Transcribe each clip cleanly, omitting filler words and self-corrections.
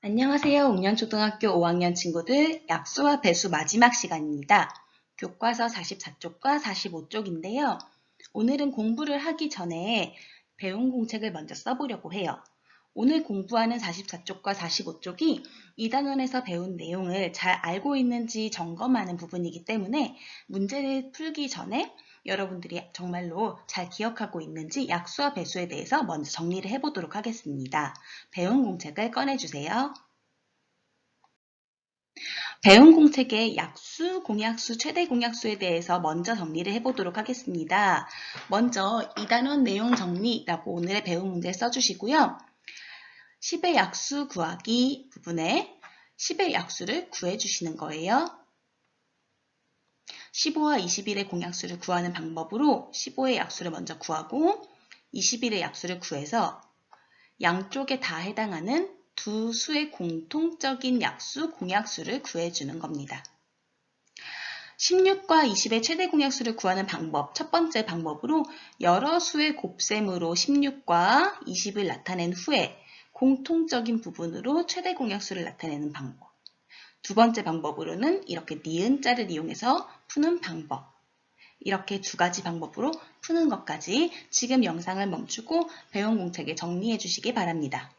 안녕하세요. 옥년초등학교 5학년 친구들, 약수와 배수 마지막 시간입니다. 교과서 44쪽과 45쪽인데요. 오늘은 공부를 하기 전에 배운 공책을 먼저 써보려고 해요. 오늘 공부하는 44쪽과 45쪽이 2단원에서 배운 내용을 잘 알고 있는지 점검하는 부분이기 때문에 문제를 풀기 전에 여러분들이 정말로 잘 기억하고 있는지 약수와 배수에 대해서 먼저 정리를 해보도록 하겠습니다. 배운 공책을 꺼내주세요. 배운 공책의 약수, 공약수, 최대 공약수에 대해서 먼저 정리를 해보도록 하겠습니다. 먼저 2단원 내용 정리라고 오늘의 배운 문제 써주시고요. 10의 약수 구하기 부분에 10의 약수를 구해주시는 거예요. 15와 21의 공약수를 구하는 방법으로 15의 약수를 먼저 구하고 21의 약수를 구해서 양쪽에 다 해당하는 두 수의 공통적인 약수, 공약수를 구해주는 겁니다. 16과 20의 최대 공약수를 구하는 방법, 첫 번째 방법으로 여러 수의 곱셈으로 16과 20을 나타낸 후에 공통적인 부분으로 최대 공약수를 나타내는 방법. 두 번째 방법으로는 이렇게 니은자를 이용해서 푸는 방법. 이렇게 두 가지 방법으로 푸는 것까지 지금 영상을 멈추고 배운 공책에 정리해 주시기 바랍니다.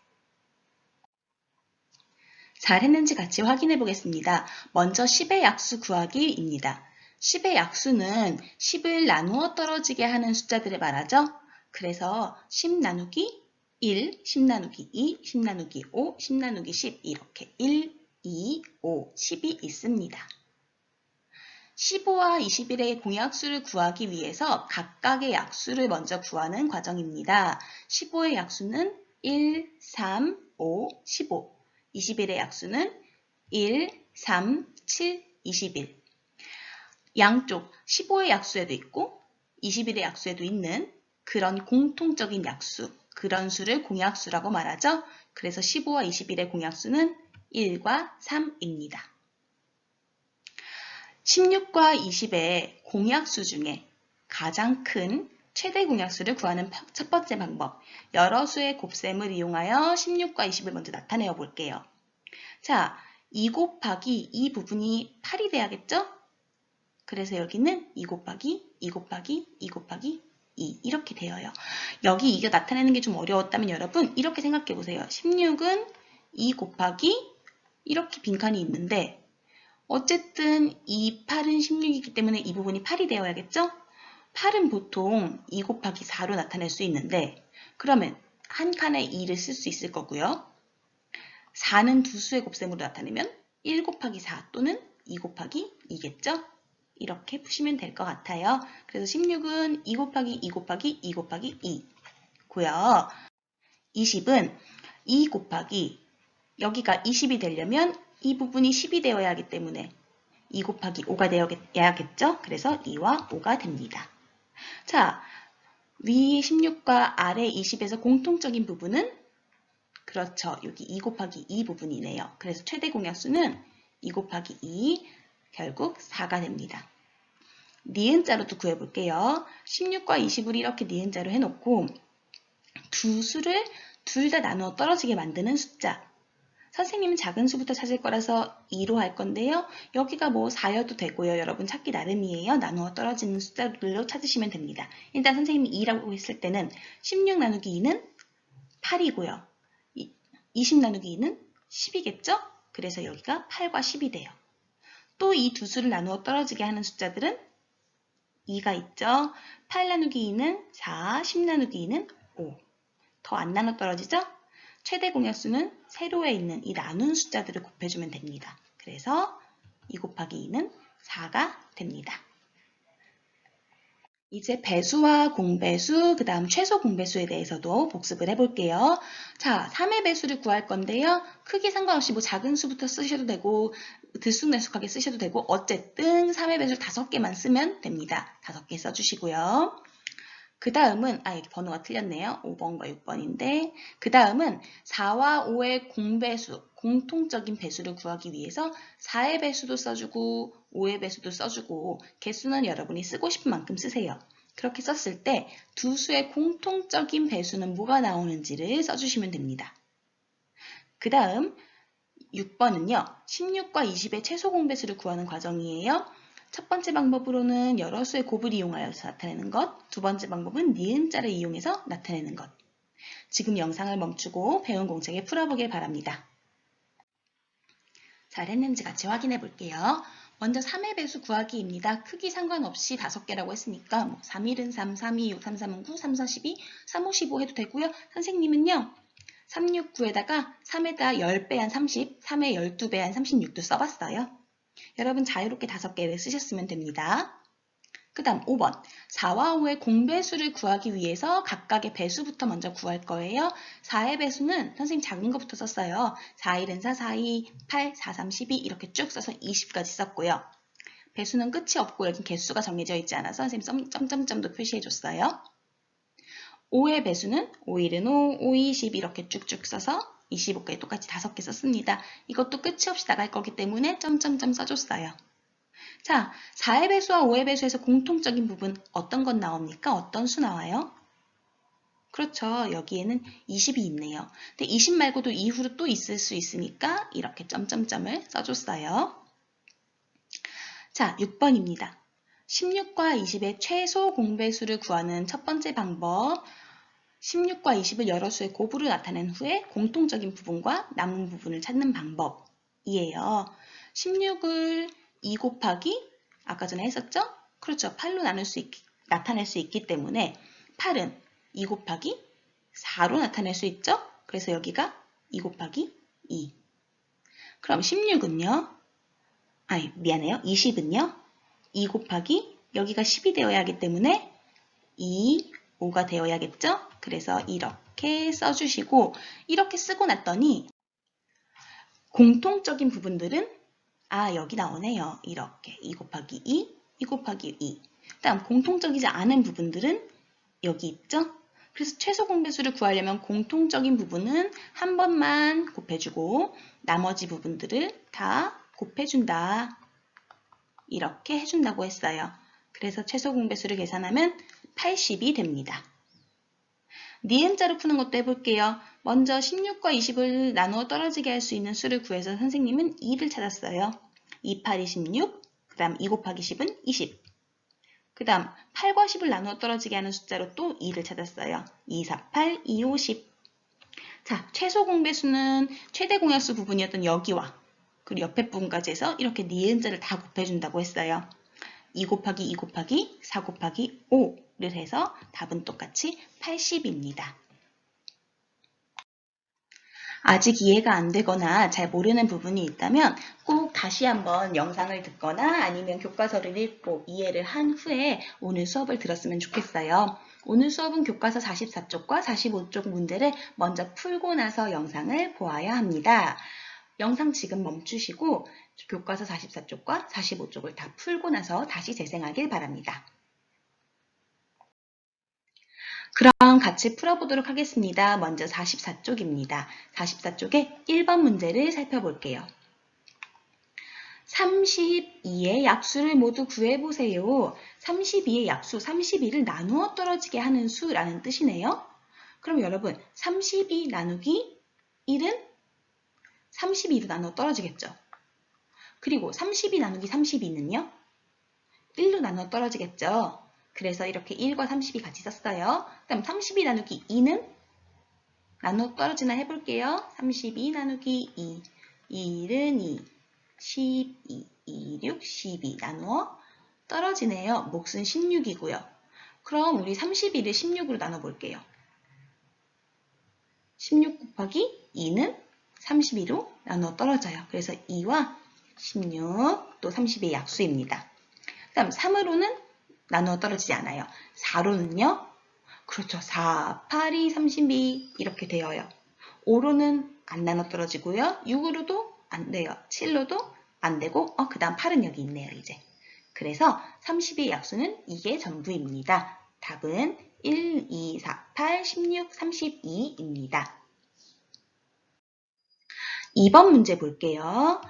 잘 했는지 같이 확인해 보겠습니다. 먼저 10의 약수 구하기입니다. 10의 약수는 10을 나누어 떨어지게 하는 숫자들을 말하죠. 그래서 10 나누기 1, 10 나누기 2, 10 나누기 5, 10 나누기 10 이렇게 1, 2, 5, 10이 있습니다. 15와 21의 공약수를 구하기 위해서 각각의 약수를 먼저 구하는 과정입니다. 15의 약수는 1, 3, 5, 15. 21의 약수는 1, 3, 7, 21. 양쪽 15의 약수에도 있고 21의 약수에도 있는 그런 공통적인 약수, 그런 수를 공약수라고 말하죠. 그래서 15와 21의 공약수는 1과 3입니다. 16과 20의 공약수 중에 가장 큰 최대 공약수를 구하는 첫 번째 방법, 여러 수의 곱셈을 이용하여 16과 20을 먼저 나타내어 볼게요. 자, 2 곱하기 이 부분이 8이 돼야겠죠? 그래서 여기는 2 곱하기 2 곱하기 2 곱하기 2 이렇게 되어요. 여기 이거 나타내는 게 좀 어려웠다면 여러분 이렇게 생각해 보세요. 16은 2 곱하기 이렇게 빈칸이 있는데 어쨌든 이 8은 16이기 때문에 이 부분이 8이 되어야겠죠? 8은 보통 2 곱하기 4로 나타낼 수 있는데 그러면 한 칸에 2를 쓸 수 있을 거고요. 4는 두 수의 곱셈으로 나타내면 1 곱하기 4 또는 2 곱하기 2겠죠? 이렇게 푸시면 될 것 같아요. 그래서 16은 2 곱하기 2 곱하기 2 곱하기 2고요. 20은 2 곱하기 여기가 20이 되려면 이 부분이 10이 되어야 하기 때문에 2 곱하기 5가 되어야겠죠? 그래서 2와 5가 됩니다. 자, 위 16과 아래 20에서 공통적인 부분은 그렇죠. 여기 2 곱하기 2 부분이네요. 그래서 최대 공약수는 2 곱하기 2 결국 4가 됩니다. 니은자로도 구해볼게요. 16과 20을 이렇게 니은자로 해놓고 두 수를 둘 다 나누어 떨어지게 만드는 숫자. 선생님은 작은 수부터 찾을 거라서 2로 할 건데요. 여기가 뭐 4여도 되고요. 여러분 찾기 나름이에요. 나누어 떨어지는 숫자들로 찾으시면 됩니다. 일단 선생님이 2라고 했을 때는 16 나누기 2는 8이고요. 20 나누기 2는 10이겠죠? 그래서 여기가 8과 10이 돼요. 또 이 두 수를 나누어 떨어지게 하는 숫자들은 2가 있죠? 8 나누기 2는 4, 10 나누기 2는 5. 더 안 나눠 떨어지죠? 최대 공약수는 세로에 있는 이 나눈 숫자들을 곱해주면 됩니다. 그래서 2 곱하기 2는 4가 됩니다. 이제 배수와 공배수, 그 다음 최소 공배수에 대해서도 복습을 해볼게요. 자, 3의 배수를 구할 건데요. 크기 상관없이 뭐 작은 수부터 쓰셔도 되고 들쑥날쑥하게 쓰셔도 되고 어쨌든 3의 배수 5개만 쓰면 됩니다. 5개 써주시고요. 그 다음은 여기 번호가 틀렸네요. 5번과 6번인데 그 다음은 4와 5의 공배수, 공통적인 배수를 구하기 위해서 4의 배수도 써주고 5의 배수도 써주고 개수는 여러분이 쓰고 싶은 만큼 쓰세요. 그렇게 썼을 때 두 수의 공통적인 배수는 뭐가 나오는지를 써주시면 됩니다. 그 다음 6번은요. 16과 20의 최소 공배수를 구하는 과정이에요. 첫 번째 방법으로는 여러 수의 곱을 이용하여서 나타내는 것, 두 번째 방법은 니은자를 이용해서 나타내는 것. 지금 영상을 멈추고 배운 공책에 풀어보길 바랍니다. 잘했는지 같이 확인해 볼게요. 먼저 3의 배수 구하기입니다. 크기 상관없이 5개라고 했으니까 3일은 3, 3, 2, 6, 3, 3은 9, 3, 4, 12, 3, 5, 15 해도 되고요. 선생님은요. 3, 6, 9에다가 3에다 10배 한 30, 3에 12배 한 36도 써봤어요. 여러분 자유롭게 5개를 쓰셨으면 됩니다. 그 다음 5번 4와 5의 공배수를 구하기 위해서 각각의 배수부터 먼저 구할 거예요. 4의 배수는 선생님 작은 것부터 썼어요. 4일은 4, 4, 2, 8, 4, 3, 12 이렇게 쭉 써서 20까지 썼고요. 배수는 끝이 없고 여기 개수가 정해져 있지 않아서 선생님 점점점도 표시해줬어요. 5의 배수는 5일은 5, 5, 20 이렇게 쭉쭉 써서 25까지 똑같이 5개 썼습니다. 이것도 끝이 없이 나갈 거기 때문에 점점점 써줬어요. 자, 4의 배수와 5의 배수에서 공통적인 부분 어떤 건 나옵니까? 어떤 수 나와요? 그렇죠. 여기에는 20이 있네요. 근데 20 말고도 이후로 또 있을 수 있으니까 이렇게 점점점을 써줬어요. 자, 6번입니다. 16과 20의 최소 공배수를 구하는 첫 번째 방법. 16과 20을 여러 수의 곱으로 나타낸 후에 공통적인 부분과 남은 부분을 찾는 방법이에요. 16을 2 곱하기 아까 전에 했었죠? 그렇죠. 8로 나타낼 수 있기 때문에 8은 2 곱하기 4로 나타낼 수 있죠? 그래서 여기가 2 곱하기 2. 그럼 16은요? 아니 미안해요. 20은요? 2 곱하기 여기가 10이 되어야 하기 때문에 2, 5가 되어야겠죠? 그래서 이렇게 써주시고 이렇게 쓰고 났더니 공통적인 부분들은 여기 나오네요. 이렇게 2 곱하기 2, 2 곱하기 2. 다음 공통적이지 않은 부분들은 여기 있죠? 그래서 최소 공배수를 구하려면 공통적인 부분은 한 번만 곱해주고 나머지 부분들을 다 곱해준다. 이렇게 해준다고 했어요. 그래서 최소 공배수를 계산하면 80이 됩니다. 니은자로 푸는 것도 해볼게요. 먼저 16과 20을 나누어 떨어지게 할 수 있는 수를 구해서 선생님은 2를 찾았어요. 2, 8, 26, 그 다음 2 곱하기 10은 20. 그 다음 8과 10을 나누어 떨어지게 하는 숫자로 또 2를 찾았어요. 2, 4, 8, 2, 5, 10. 자, 최소 공배수는 최대 공약수 부분이었던 여기와 그리고 옆에 부분까지 해서 이렇게 니은자를 다 곱해준다고 했어요. 2 곱하기 2 곱하기 4 곱하기 5를 해서 답은 똑같이 80입니다. 아직 이해가 안 되거나 잘 모르는 부분이 있다면 꼭 다시 한번 영상을 듣거나 아니면 교과서를 읽고 이해를 한 후에 오늘 수업을 들었으면 좋겠어요. 오늘 수업은 교과서 44쪽과 45쪽 문제를 먼저 풀고 나서 영상을 보아야 합니다. 영상 지금 멈추시고 교과서 44쪽과 45쪽을 다 풀고 나서 다시 재생하길 바랍니다. 그럼 같이 풀어보도록 하겠습니다. 먼저 44쪽입니다. 44쪽의 1번 문제를 살펴볼게요. 32의 약수를 모두 구해보세요. 32의 약수, 32를 나누어 떨어지게 하는 수라는 뜻이네요. 그럼 여러분 32 나누기 1은 32로 나누어 떨어지겠죠. 그리고 32 나누기 32는요? 1로 나누어 떨어지겠죠. 그래서 이렇게 1과 30이 같이 썼어요. 그다음 32 나누기 2는 나누어 떨어지나 해볼게요. 32 나누기 2, 1은 2, 12, 2, 6, 12 나누어 떨어지네요. 몫은 16이고요. 그럼 우리 32를 16으로 나눠볼게요. 16 곱하기 2는 32로 나누어 떨어져요. 그래서 2와 16, 또 30의 약수입니다. 그 다음 3으로는 나누어 떨어지지 않아요. 4로는요. 그렇죠. 4, 8, 2, 32 이렇게 되어요. 5로는 안 나눠 떨어지고요. 6으로도 안 돼요. 7로도 안 되고 그 다음 8은 여기 있네요. 이제. 그래서 30의 약수는 이게 전부입니다. 답은 1, 2, 4, 8, 16, 32입니다. 2번 문제 볼게요.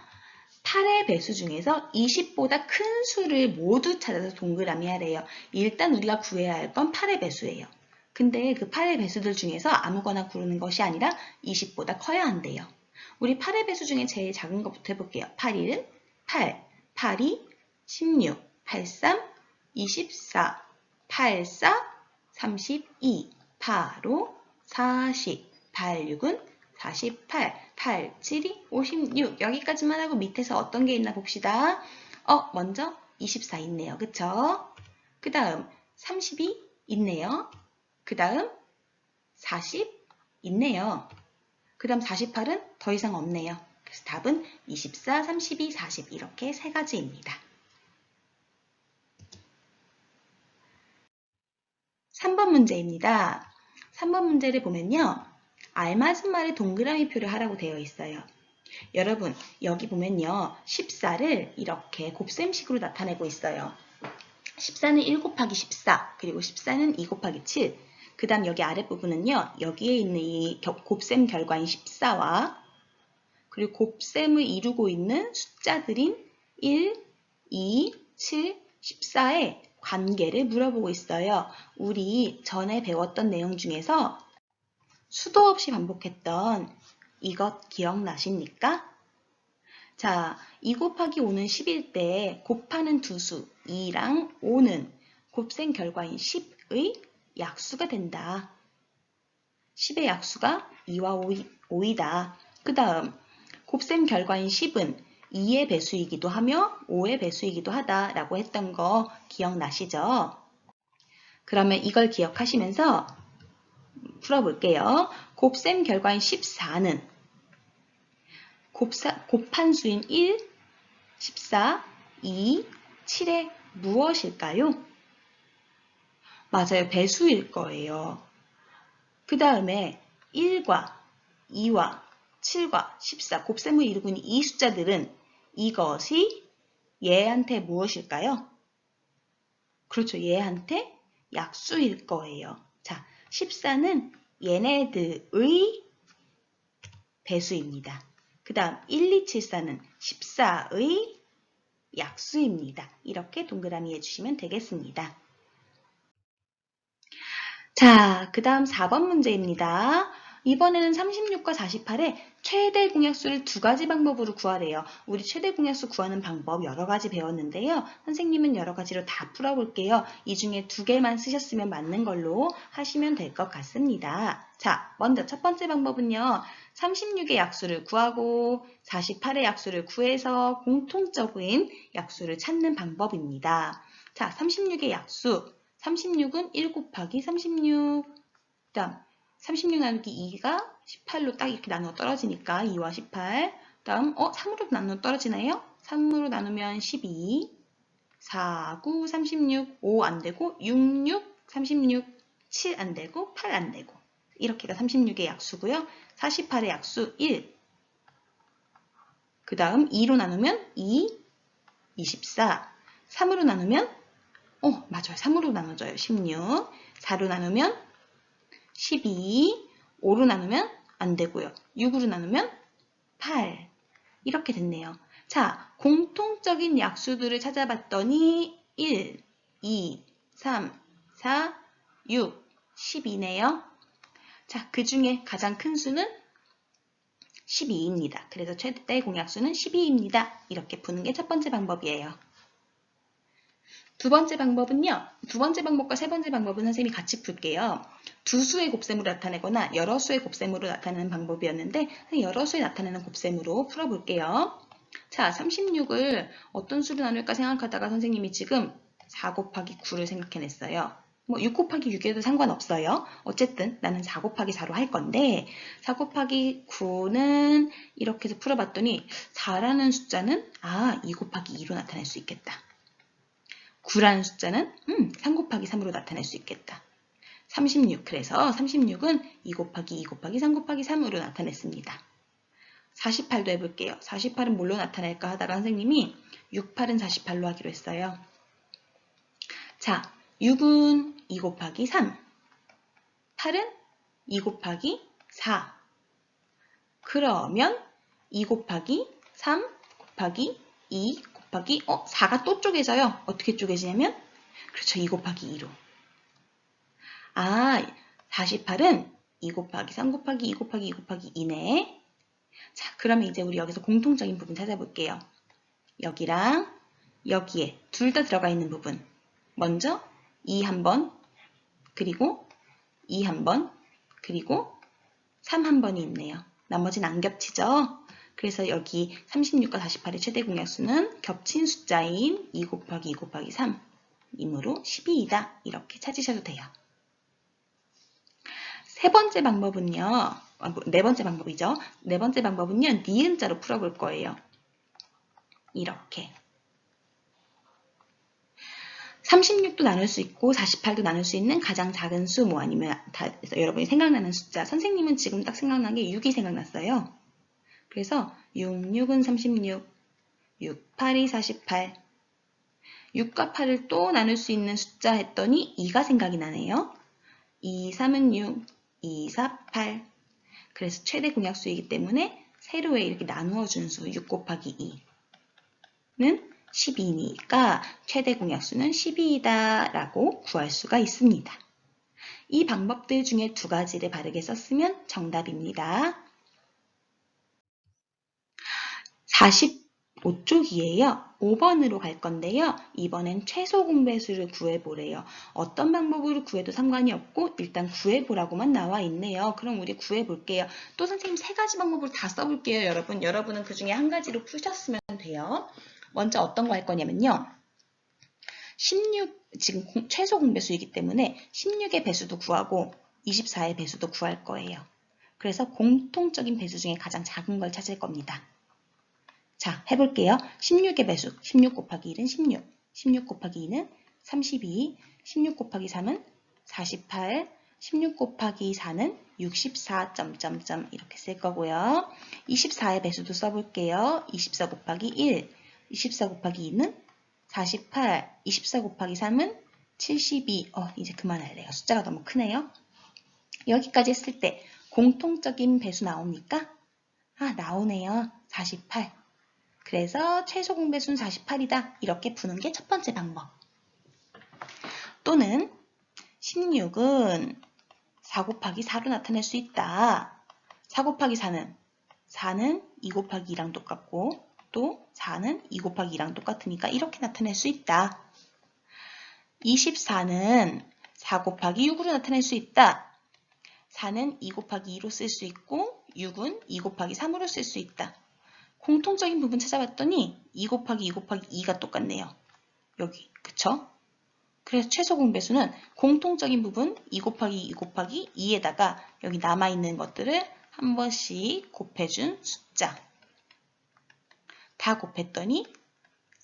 8의 배수 중에서 20보다 큰 수를 모두 찾아서 동그라미 하래요. 일단 우리가 구해야 할 건 8의 배수예요. 근데 그 8의 배수들 중에서 아무거나 고르는 것이 아니라 20보다 커야 한대요. 우리 8의 배수 중에 제일 작은 것부터 해볼게요. 8일은 8, 8이 16, 83, 24, 84, 32, 85, 40, 86은 48, 87이 56. 여기까지만 하고 밑에서 어떤 게 있나 봅시다. 먼저 24 있네요. 그쵸? 그 다음 32 있네요. 그 다음 40 있네요. 그 다음 48은 더 이상 없네요. 그래서 답은 24, 32, 40 이렇게 세 가지입니다. 3번 문제입니다. 3번 문제를 보면요. 알맞은 말에 동그라미 표를 하라고 되어 있어요. 여러분 여기 보면요. 14를 이렇게 곱셈식으로 나타내고 있어요. 14는 1 곱하기 14 그리고 14는 2 곱하기 7 그 다음 여기 아랫부분은요. 여기에 있는 이 곱셈 결과인 14와 그리고 곱셈을 이루고 있는 숫자들인 1, 2, 7, 14의 관계를 물어보고 있어요. 우리 전에 배웠던 내용 중에서 수도 없이 반복했던 이것 기억나십니까? 자, 2 곱하기 5는 10일 때 곱하는 두 수 2랑 5는 곱셈 결과인 10의 약수가 된다. 10의 약수가 2와 5이다. 그 다음 곱셈 결과인 10은 2의 배수이기도 하며 5의 배수이기도 하다라고 했던 거 기억나시죠? 그러면 이걸 기억하시면서 풀어볼게요. 곱셈 결과인 14는 곱한 수인 1, 14, 2, 7의 무엇일까요? 맞아요. 배수일 거예요. 그 다음에 1과 2와 7과 14 곱셈을 이루고 있는 이 숫자들은 이것이 얘한테 무엇일까요? 그렇죠. 얘한테 약수일 거예요. 자, 14는 얘네들의 배수입니다. 그 다음 1274는 14의 약수입니다. 이렇게 동그라미 해주시면 되겠습니다. 자, 그 다음 4번 문제입니다. 이번에는 36과 48의 최대 공약수를 두 가지 방법으로 구하래요. 우리 최대 공약수 구하는 방법 여러 가지 배웠는데요. 선생님은 여러 가지로 다 풀어볼게요. 이 중에 두 개만 쓰셨으면 맞는 걸로 하시면 될 것 같습니다. 자, 먼저 첫 번째 방법은요. 36의 약수를 구하고 48의 약수를 구해서 공통적인 약수를 찾는 방법입니다. 자, 36의 약수. 36은 1 곱하기 36, 그 다음 36 나누기 2가 18로 딱 이렇게 나누어 떨어지니까 2와 18, 그 다음 3으로 나누어 떨어지나요? 3으로 나누면 12, 4, 9, 36, 5 안되고 6, 6, 36, 7 안되고 8 안되고 이렇게가 36의 약수고요. 48의 약수 1, 그 다음 2로 나누면 2, 24, 3으로 나누면 맞아요. 3으로 나눠져요. 16. 4로 나누면 12. 5로 나누면 안 되고요. 6으로 나누면 8. 이렇게 됐네요. 자, 공통적인 약수들을 찾아봤더니 1, 2, 3, 4, 6, 12네요. 자, 그 중에 가장 큰 수는 12입니다. 그래서 최대 공약수는 12입니다. 이렇게 푸는 게 첫 번째 방법이에요. 두 번째 방법은요. 두 번째 방법과 세 번째 방법은 선생님이 같이 풀게요. 두 수의 곱셈으로 나타내거나 여러 수의 곱셈으로 나타내는 방법이었는데 여러 수에 나타내는 곱셈으로 풀어볼게요. 자, 36을 어떤 수로 나눌까 생각하다가 선생님이 지금 4 곱하기 9를 생각해냈어요. 6 곱하기 6에도 상관없어요. 어쨌든 나는 4 곱하기 4로 할 건데 4 곱하기 9는 이렇게 해서 풀어봤더니 4라는 숫자는 2 곱하기 2로 나타낼 수 있겠다. 9라는 숫자는 3 곱하기 3으로 나타낼 수 있겠다. 36, 그래서 36은 2 곱하기 2 곱하기 3 곱하기 3으로 나타냈습니다. 48도 해볼게요. 48은 뭘로 나타낼까 하다가 선생님이 6, 8은 48로 하기로 했어요. 자, 6은 2 곱하기 3, 8은 2 곱하기 4. 그러면 2 곱하기 3 곱하기 2 곱하기 4가 또 쪼개져요. 어떻게 쪼개지냐면 그렇죠. 2 곱하기 2로. 48은 2 곱하기 3 곱하기 2 곱하기 2 곱하기 2네. 자, 그러면 이제 우리 여기서 공통적인 부분 찾아볼게요. 여기랑 여기에 둘 다 들어가 있는 부분. 먼저 2 한 번, 그리고 2 한 번, 그리고 3 한 번이 있네요. 나머지는 안 겹치죠? 그래서 여기 36과 48의 최대 공약수는 겹친 숫자인 2 곱하기 2 곱하기 3이므로 12이다. 이렇게 찾으셔도 돼요. 세 번째 방법은요. 네 번째 방법이죠. 네 번째 방법은요. 니은자로 풀어볼 거예요. 이렇게. 36도 나눌 수 있고 48도 나눌 수 있는 가장 작은 수 뭐 아니면 여러분이 생각나는 숫자. 선생님은 지금 딱 생각난 게 6이 생각났어요. 그래서 6, 6은 36, 6, 8이 48. 6과 8을 또 나눌 수 있는 숫자 했더니 2가 생각이 나네요. 2, 3은 6, 2, 4, 8. 그래서 최대 공약수이기 때문에 세로에 이렇게 나누어 준 수 6 곱하기 2는 12니까 최대 공약수는 12이다 라고 구할 수가 있습니다. 이 방법들 중에 두 가지를 바르게 썼으면 정답입니다. 45쪽이에요. 5번으로 갈 건데요. 이번엔 최소 공배수를 구해보래요. 어떤 방법으로 구해도 상관이 없고 일단 구해보라고만 나와 있네요. 그럼 우리 구해볼게요. 또 선생님 세 가지 방법으로 다 써볼게요. 여러분은 그 중에 한 가지로 푸셨으면 돼요. 먼저 어떤 거 할 거냐면요. 16, 지금 최소 공배수이기 때문에 16의 배수도 구하고 24의 배수도 구할 거예요. 그래서 공통적인 배수 중에 가장 작은 걸 찾을 겁니다. 자, 해볼게요. 16의 배수, 16 곱하기 1은 16, 16 곱하기 2는 32, 16 곱하기 3은 48, 16 곱하기 4는 64, 이렇게 쓸 거고요. 24의 배수도 써볼게요. 24 곱하기 1, 24 곱하기 2는 48, 24 곱하기 3은 72. 이제 그만할래요. 숫자가 너무 크네요. 여기까지 했을 때 공통적인 배수 나옵니까? 나오네요. 48. 그래서 최소 공배수는 48이다. 이렇게 푸는 게 첫 번째 방법. 또는 16은 4 곱하기 4로 나타낼 수 있다. 4 곱하기 4는 2 곱하기 2랑 똑같고 또 4는 2 곱하기 2랑 똑같으니까 이렇게 나타낼 수 있다. 24는 4 곱하기 6으로 나타낼 수 있다. 4는 2 곱하기 2로 쓸 수 있고 6은 2 곱하기 3으로 쓸 수 있다. 공통적인 부분 찾아봤더니 2 곱하기 2 곱하기 2가 똑같네요. 여기, 그쵸? 그래서 최소 공배수는 공통적인 부분 2 곱하기 2 곱하기 2에다가 여기 남아있는 것들을 한 번씩 곱해준 숫자. 다 곱했더니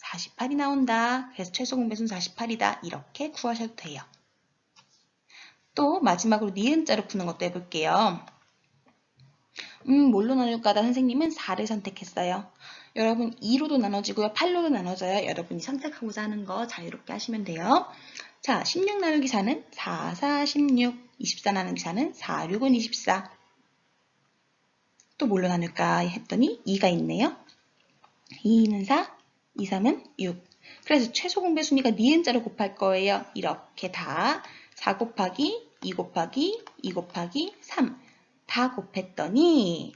48이 나온다. 그래서 최소 공배수는 48이다. 이렇게 구하셔도 돼요. 또 마지막으로 니은자로 푸는 것도 해볼게요. 뭘로 나눌까다 선생님은 4를 선택했어요. 여러분 2로도 나눠지고요. 8로도 나눠져요. 여러분이 선택하고자 하는 거 자유롭게 하시면 돼요. 자, 16 나누기 4는 4, 4, 16. 24 나누기 4는 4, 6은 24. 또 뭘로 나눌까 했더니 2가 있네요. 2는 4, 2, 3은 6. 그래서 최소 공배 순위가 니은자로 곱할 거예요. 이렇게 다 4 곱하기 2 곱하기 2 곱하기 3. 다 곱했더니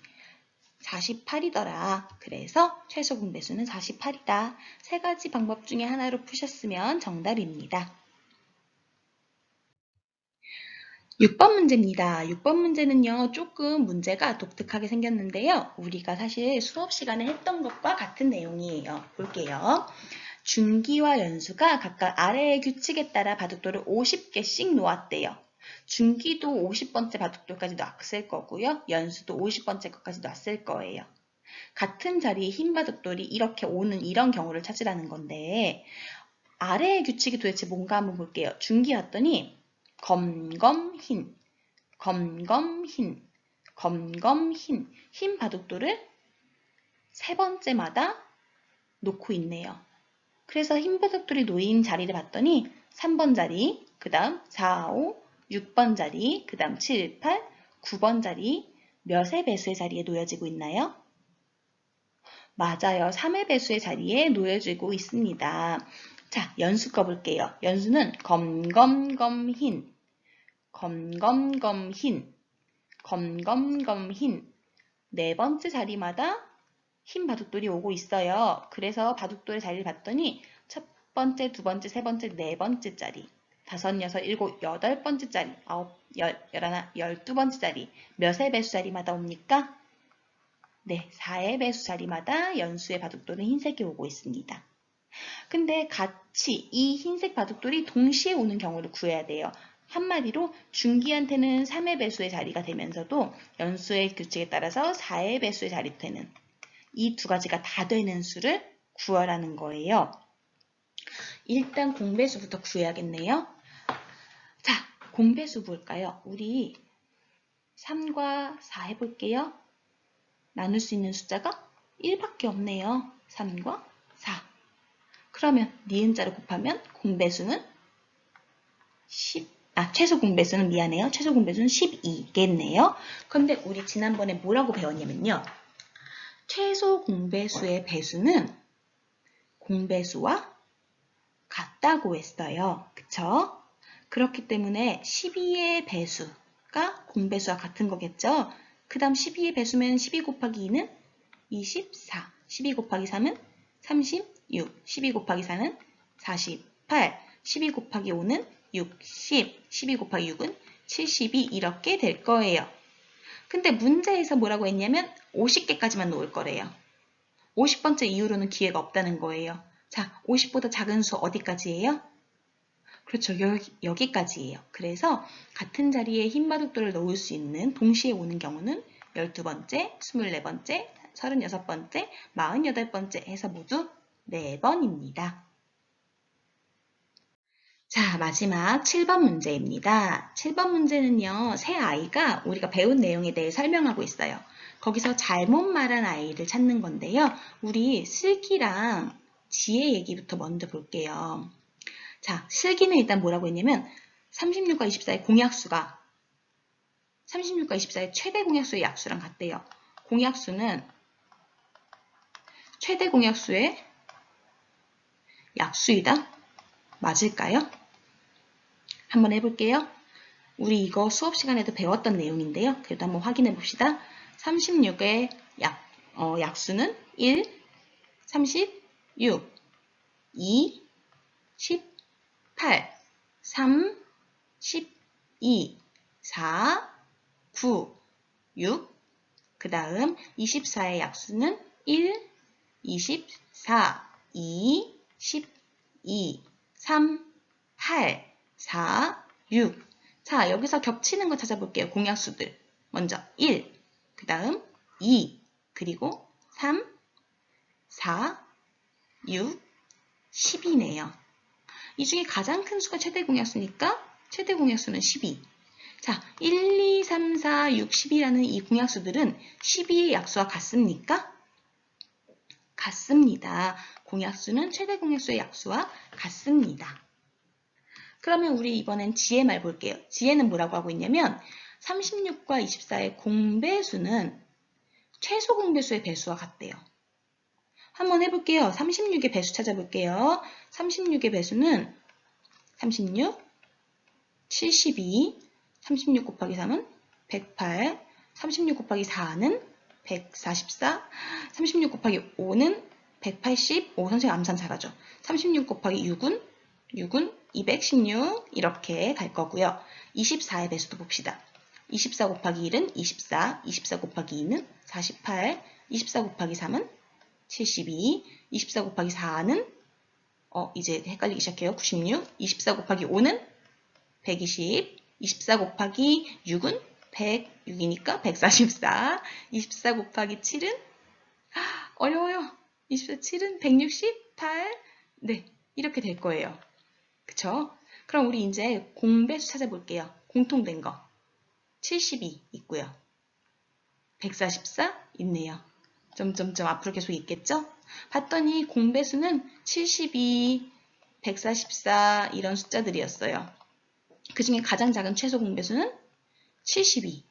48이더라. 그래서 최소 공배수는 48이다. 세 가지 방법 중에 하나로 푸셨으면 정답입니다. 6번 문제입니다. 6번 문제는요, 조금 문제가 독특하게 생겼는데요. 우리가 사실 수업 시간에 했던 것과 같은 내용이에요. 볼게요. 중기와 연수가 각각 아래의 규칙에 따라 바둑돌을 50개씩 놓았대요. 중기도 50번째 바둑돌까지 놨을 거고요. 연수도 50번째 것까지 놨을 거예요. 같은 자리에 흰 바둑돌이 이렇게 오는 이런 경우를 찾으라는 건데 아래의 규칙이 도대체 뭔가 한번 볼게요. 중기 왔더니 검검흰, 검검흰, 검검흰, 흰 바둑돌을 세 번째마다 놓고 있네요. 그래서 흰 바둑돌이 놓인 자리를 봤더니 3번 자리, 그 다음 4, 5, 6번 자리, 그 다음 7, 8, 9번 자리 몇의 배수의 자리에 놓여지고 있나요? 맞아요. 3의 배수의 자리에 놓여지고 있습니다. 자, 연수 꺼볼게요. 연수는 검검검흰, 검검검흰, 검검검흰 네 번째 자리마다 흰 바둑돌이 오고 있어요. 그래서 바둑돌의 자리를 봤더니 첫 번째, 두 번째, 세 번째, 네 번째 자리, 다섯, 여섯, 일곱, 여덟 번째 자리, 아홉, 열, 열하나, 12번째 자리. 몇의 배수 자리마다 옵니까? 네, 4의 배수 자리마다 연수의 바둑돌은 흰색이 오고 있습니다. 근데 같이 이 흰색 바둑돌이 동시에 오는 경우를 구해야 돼요. 한마디로 중기한테는 3의 배수의 자리가 되면서도 연수의 규칙에 따라서 4의 배수의 자리 되는 이 두 가지가 다 되는 수를 구하라는 거예요. 일단 공배수부터 구해야겠네요. 자, 공배수 볼까요? 우리 3과 4 해볼게요. 나눌 수 있는 숫자가 1밖에 없네요. 3과 4. 그러면 니은자로 곱하면 공배수는 최소 공배수는 미안해요. 최소 공배수는 12겠네요. 그런데 우리 지난번에 뭐라고 배웠냐면요. 최소 공배수의 배수는 공배수와 같다고 했어요. 그쵸? 그렇기 때문에 12의 배수가 공배수와 같은 거겠죠? 그 다음 12의 배수면 12 곱하기 2는 24, 12 곱하기 3은 36, 12 곱하기 4는 48, 12 곱하기 5는 60, 12 곱하기 6은 72 이렇게 될 거예요. 근데 문제에서 뭐라고 했냐면 50개까지만 놓을 거래요. 50번째 이후로는 기회가 없다는 거예요. 자, 50보다 작은 수 어디까지예요? 그렇죠. 여기까지예요. 그래서 같은 자리에 흰 바둑돌을 넣을 수 있는 동시에 오는 경우는 12번째, 24번째, 36번째, 48번째 해서 모두 4번입니다. 자, 마지막 7번 문제입니다. 7번 문제는요, 새 아이가 우리가 배운 내용에 대해 설명하고 있어요. 거기서 잘못 말한 아이를 찾는 건데요. 우리 슬기랑 지혜 얘기부터 먼저 볼게요. 자, 슬기는 일단 뭐라고 했냐면 36과 24의 공약수가 36과 24의 최대 공약수의 약수랑 같대요. 공약수는 최대 공약수의 약수이다? 맞을까요? 한번 해볼게요. 우리 이거 수업 시간에도 배웠던 내용인데요. 그래도 한번 확인해 봅시다. 36의 약수는 1, 36, 2, 18, 3, 12, 4, 9, 6, 그 다음 24의 약수는 1, 24, 2, 12, 3, 8, 4, 6. 자, 여기서 겹치는 거 찾아볼게요. 공약수들. 먼저 1, 그 다음 2, 그리고 3, 4, 6, 10이네요. 이 중에 가장 큰 수가 최대 공약수니까 최대 공약수는 12. 자, 1, 2, 3, 4, 6, 10이라는 이 공약수들은 12의 약수와 같습니까? 같습니다. 공약수는 최대 공약수의 약수와 같습니다. 그러면 우리 이번엔 지혜 말 볼게요. 지혜는 뭐라고 하고 있냐면 36과 24의 공배수는 최소 공배수의 배수와 같대요. 한번 해볼게요. 36의 배수 찾아볼게요. 36의 배수는 36, 72, 36 곱하기 3은 108, 36 곱하기 4는 144, 36 곱하기 5는 185, 선생님 암산 잘하죠. 36 곱하기 6은 216 이렇게 갈 거고요. 24의 배수도 봅시다. 24 곱하기 1은 24, 24 곱하기 2는 48, 24 곱하기 3은 72, 24 곱하기 4는 이제 헷갈리기 시작해요. 96, 24 곱하기 5는 120, 24 곱하기 6은 106이니까 144, 24 곱하기 7은 어려워요. 24, 7은 168, 네, 이렇게 될 거예요. 그쵸? 그럼 우리 이제 공배수 찾아볼게요. 공통된 거. 72 있고요. 144 있네요. 점점점 앞으로 계속 있겠죠? 봤더니 공배수는 72, 144 이런 숫자들이었어요. 그 중에 가장 작은 최소 공배수는 72.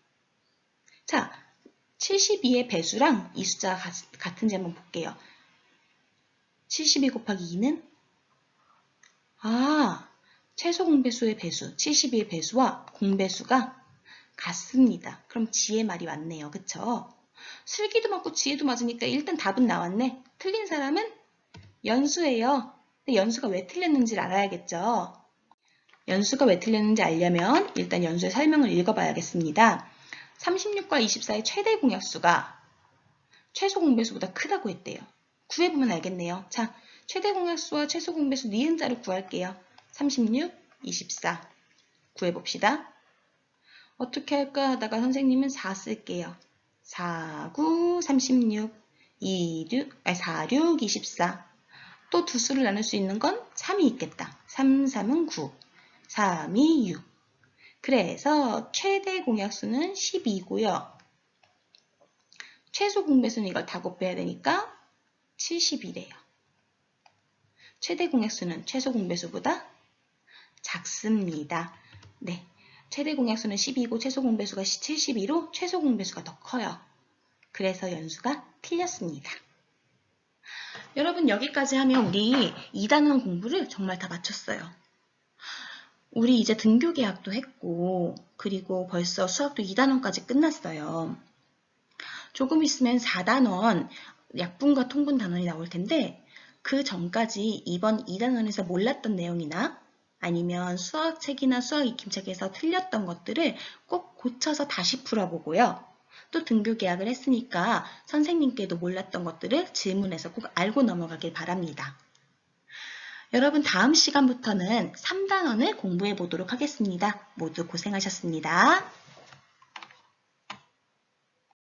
자, 72의 배수랑 이 숫자가 같은지 한번 볼게요. 72 곱하기 2는 최소 공배수의 배수, 72의 배수와 공배수가 같습니다. 그럼 지의 말이 맞네요. 그쵸? 슬기도 맞고 지혜도 맞으니까 일단 답은 나왔네. 틀린 사람은 연수예요. 근데 연수가 왜 틀렸는지를 알아야겠죠. 연수가 왜 틀렸는지 알려면 일단 연수의 설명을 읽어봐야겠습니다. 36과 24의 최대 공약수가 최소 공배수보다 크다고 했대요. 구해보면 알겠네요. 자, 최대 공약수와 최소 공배수 니은자를 구할게요. 36, 24 구해봅시다. 어떻게 할까 하다가 선생님은 4 쓸게요. 4, 9, 36, 4, 6, 24. 또 두 수를 나눌 수 있는 건 3이 있겠다. 3, 3은 9, 3, 2, 6. 그래서 최대 공약수는 12고요. 최소 공배수는 이걸 다 곱해야 되니까 70이래요. 최대 공약수는 최소 공배수보다 작습니다. 네, 최대 공약수는 12고 최소 공배수가 72로 최소 공배수가 더 커요. 그래서 연수가 틀렸습니다. 여러분 여기까지 하면 우리 2단원 공부를 정말 다 마쳤어요. 우리 이제 등교 계약도 했고 그리고 벌써 수학도 2단원까지 끝났어요. 조금 있으면 4단원 약분과 통분 단원이 나올 텐데 그 전까지 이번 2단원에서 몰랐던 내용이나 아니면 수학책이나 수학 익힘책에서 틀렸던 것들을 꼭 고쳐서 다시 풀어보고요. 또 등교 계약을 했으니까 선생님께도 몰랐던 것들을 질문해서 꼭 알고 넘어가길 바랍니다. 여러분 다음 시간부터는 3단원을 공부해 보도록 하겠습니다. 모두 고생하셨습니다.